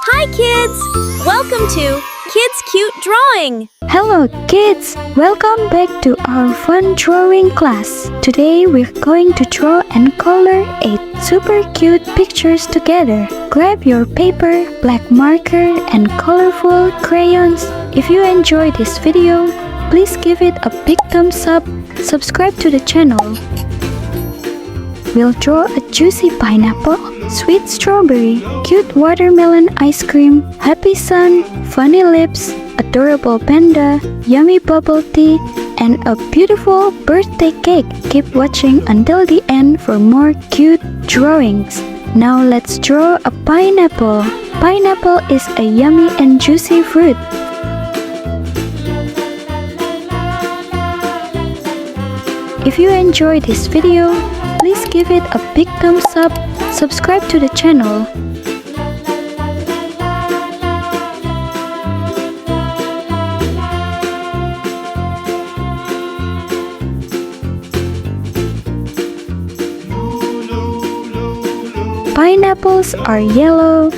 Hi kids! Welcome to Kids Cute Drawing! Hello kids! Welcome back to our fun drawing class. Today we're going to draw and color 8 super cute pictures together. Grab your paper, black marker, and colorful crayons. If you enjoy this video, please give it a big thumbs up. Subscribe to the channel. We'll draw a juicy pineapple, sweet strawberry, cute watermelon ice cream, happy sun, funny lips, adorable panda, yummy bubble tea, and a beautiful birthday cake. Keep watching until the end for more cute drawings. Now let's draw a pineapple. Pineapple is a yummy and juicy fruit. If you enjoy this video, please give it a big thumbs up, subscribe to the channel. Pineapples are yellow.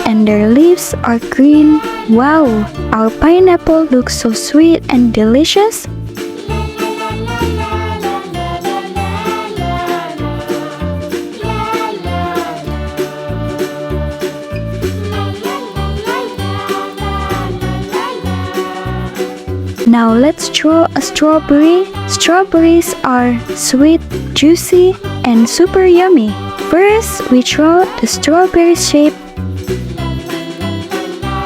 And their leaves are green. Wow, our pineapple looks so sweet and delicious. Now let's draw a strawberry. Strawberries are sweet, juicy, and super yummy. First, we draw the strawberry shape.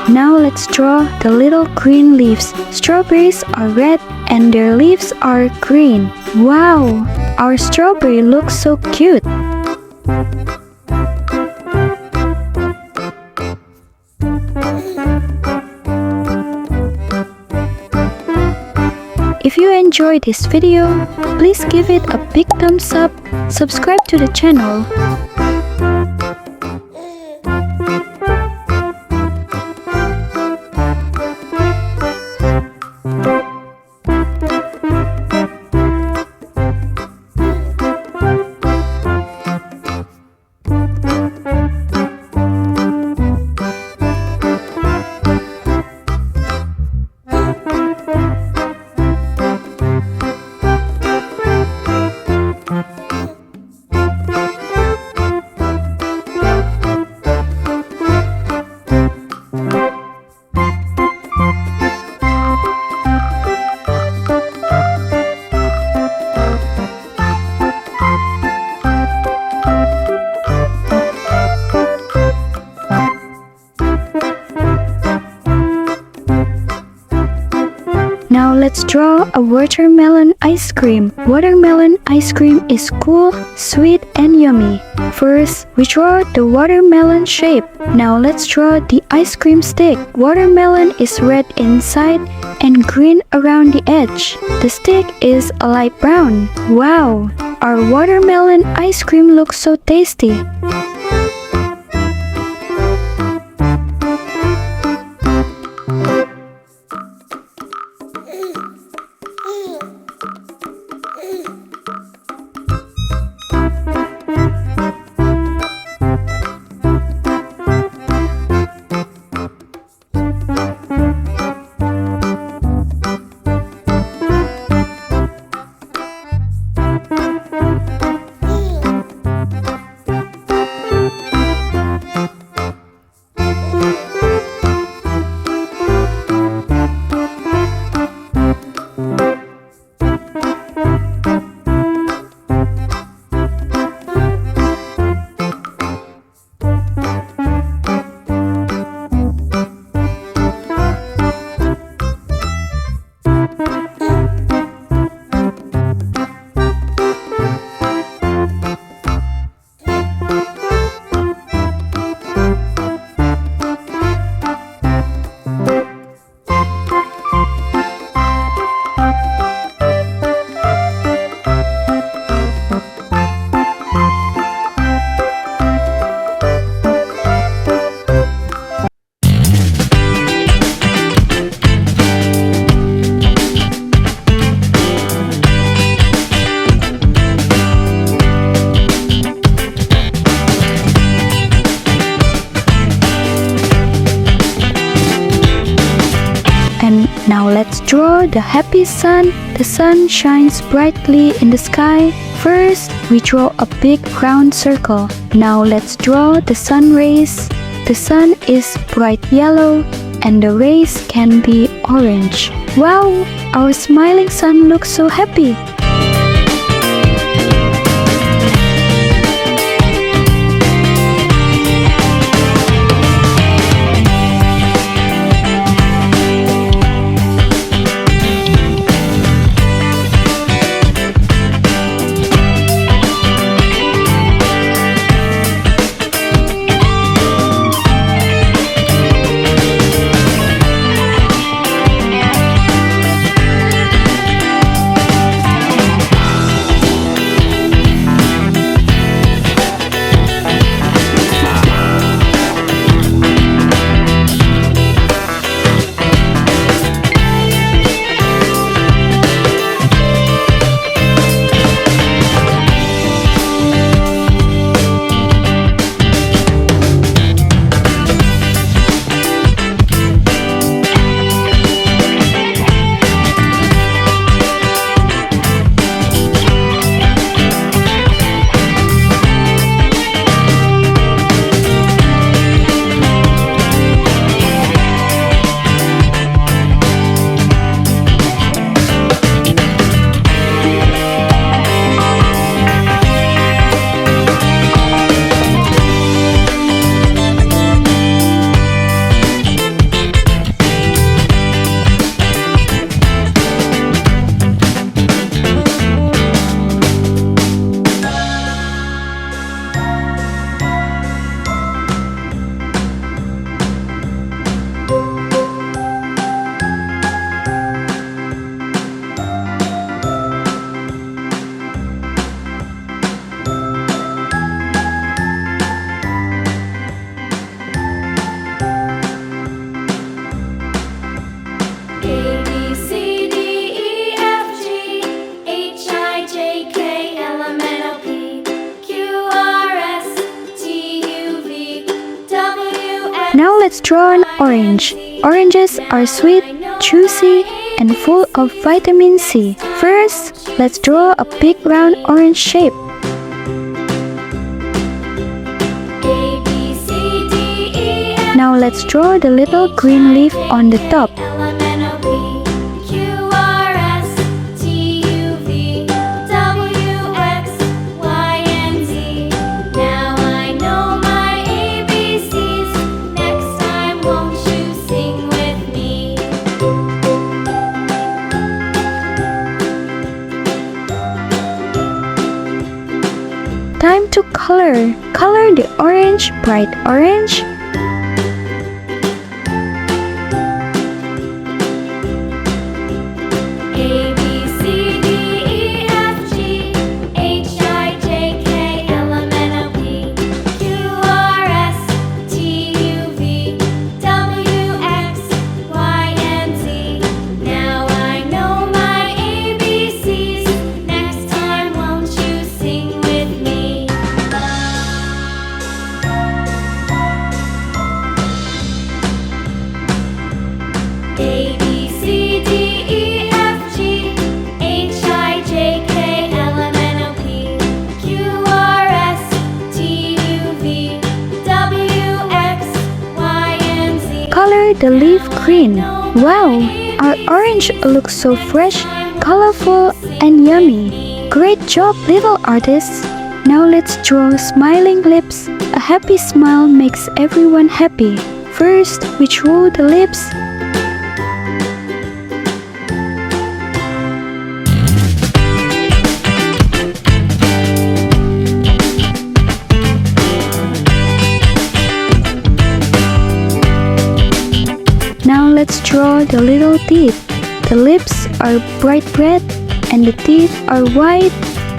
Now let's draw the little green leaves. Strawberries are red and their leaves are green. Wow, our strawberry looks so cute. If you enjoyed this video, please give it a big thumbs up, subscribe to the channel. Now let's draw a watermelon ice cream. Watermelon ice cream is cool, sweet, and yummy. First, we draw the watermelon shape. Now let's draw the ice cream stick. Watermelon is red inside and green around the edge. The stick is a light brown. Wow, our watermelon ice cream looks so tasty. the happy sun. The sun shines brightly in the sky. First, we draw a big round circle. Now let's draw the sun rays. The sun is bright yellow and the rays can be orange. Wow, our smiling sun looks so happy. Now let's draw an orange. Oranges are sweet, juicy, and full of vitamin C. First, let's draw a big round orange shape. Now let's draw the little green leaf on the top. Time to color. Color the orange bright orange. Color the leaf green. Wow, our orange looks so fresh, colorful, and yummy. Great job, little artists. Now let's draw smiling lips. A happy smile makes everyone happy. First, we draw the lips. Now let's draw the little teeth. The lips are bright red and the teeth are white.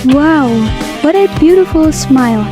Wow, what a beautiful smile.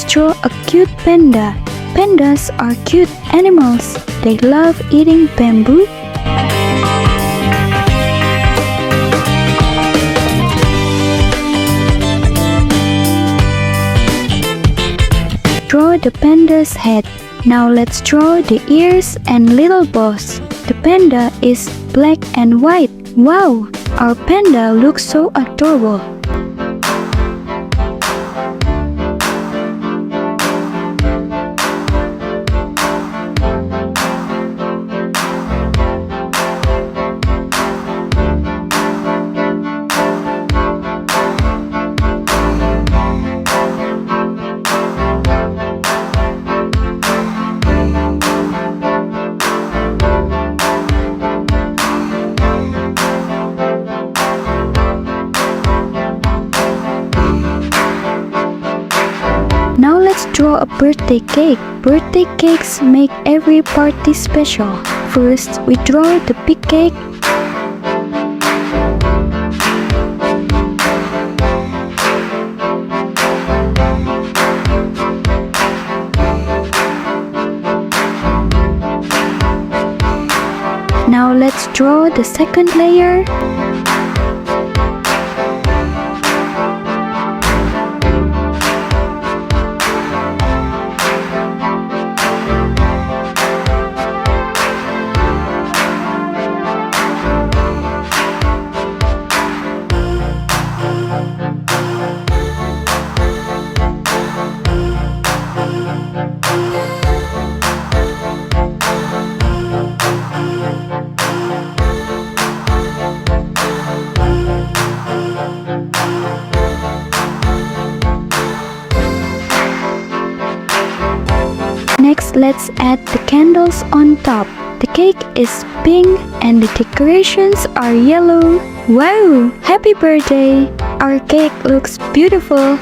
draw a cute panda. Pandas are cute animals. They love eating bamboo. Draw the panda's head. Now let's draw the ears and little paws. The panda is black and white. Wow! Our panda looks so adorable. Now let's draw a birthday cake. Birthday cakes make every party special. First, we draw the big cake. Now let's draw the second layer. Next, let's add the candles on top. The cake is pink and the decorations are yellow. Wow! Happy birthday! Our cake looks beautiful.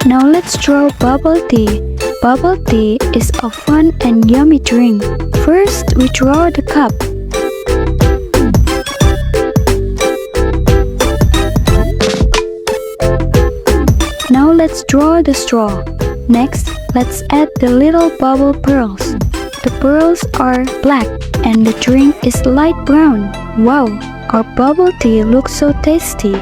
Now let's draw bubble tea. Bubble tea is a fun and yummy drink. First, we draw the cup. Now let's draw the straw. Next, let's add the little bubble pearls. The pearls are black and the drink is light brown. Wow, our bubble tea looks so tasty.